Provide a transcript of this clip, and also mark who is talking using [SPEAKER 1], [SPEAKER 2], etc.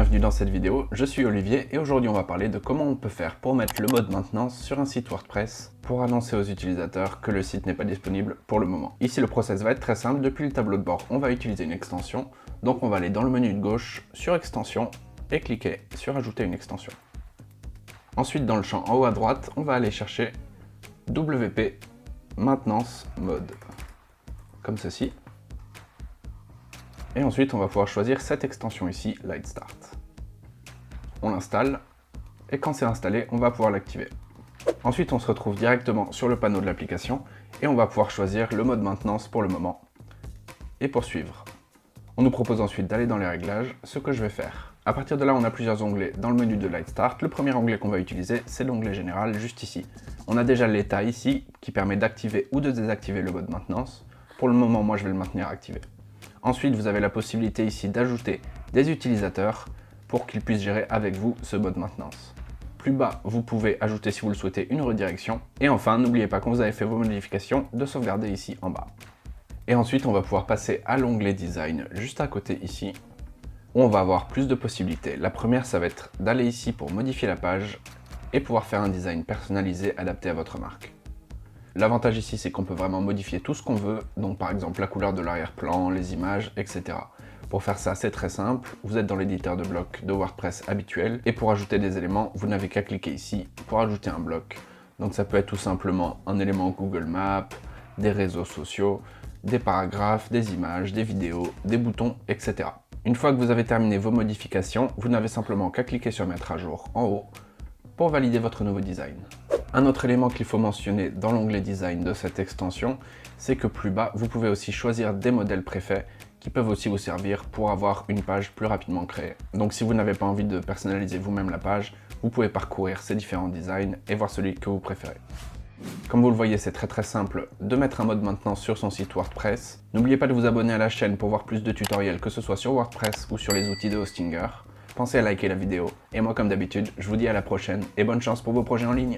[SPEAKER 1] bienvenue dans cette vidéo, je suis Olivier et aujourd'hui on va parler de comment on peut faire pour mettre le mode maintenance sur un site WordPress pour annoncer aux utilisateurs que le site n'est pas disponible pour le moment. Ici le process va être très simple, depuis le tableau de bord on va utiliser une extension, donc on va aller dans le menu de gauche sur extension et cliquer sur ajouter une extension. Ensuite dans le champ en haut à droite, on va aller chercher WP maintenance mode, comme ceci. Et ensuite, on va pouvoir choisir cette extension ici, Light Start. On l'installe, et quand c'est installé, on va pouvoir l'activer. Ensuite, on se retrouve directement sur le panneau de l'application, et on va pouvoir choisir le mode maintenance pour le moment, et poursuivre. On nous propose ensuite d'aller dans les réglages, ce que je vais faire. À partir de là, on a plusieurs onglets dans le menu de Light Start. Le premier onglet qu'on va utiliser, c'est l'onglet général, juste ici. On a déjà l'état ici, qui permet d'activer ou de désactiver le mode maintenance. Pour le moment, moi, je vais le maintenir activé. Ensuite, vous avez la possibilité ici d'ajouter des utilisateurs pour qu'ils puissent gérer avec vous ce mode maintenance. Plus bas, vous pouvez ajouter, si vous le souhaitez, une redirection. Et enfin, n'oubliez pas quand vous avez fait vos modifications, de sauvegarder ici en bas. Et ensuite, on va pouvoir passer à l'onglet Design, juste à côté ici, où on va avoir plus de possibilités. La première, ça va être d'aller ici pour modifier la page et pouvoir faire un design personnalisé adapté à votre marque. L'avantage ici, c'est qu'on peut vraiment modifier tout ce qu'on veut, donc par exemple la couleur de l'arrière-plan, les images, etc. Pour faire ça, c'est très simple, vous êtes dans l'éditeur de blocs de WordPress habituel, et pour ajouter des éléments, vous n'avez qu'à cliquer ici pour ajouter un bloc. Donc ça peut être tout simplement un élément Google Maps, des réseaux sociaux, des paragraphes, des images, des vidéos, des boutons, etc. Une fois que vous avez terminé vos modifications, vous n'avez simplement qu'à cliquer sur mettre à jour en haut pour valider votre nouveau design. Un autre élément qu'il faut mentionner dans l'onglet Design de cette extension, c'est que plus bas, vous pouvez aussi choisir des modèles préfaits qui peuvent aussi vous servir pour avoir une page plus rapidement créée. Donc si vous n'avez pas envie de personnaliser vous-même la page, vous pouvez parcourir ces différents designs et voir celui que vous préférez. Comme vous le voyez, c'est très simple de mettre un mode maintenance sur son site WordPress. N'oubliez pas de vous abonner à la chaîne pour voir plus de tutoriels, que ce soit sur WordPress ou sur les outils de Hostinger. Pensez à liker la vidéo, et moi comme d'habitude, je vous dis à la prochaine et bonne chance pour vos projets en ligne.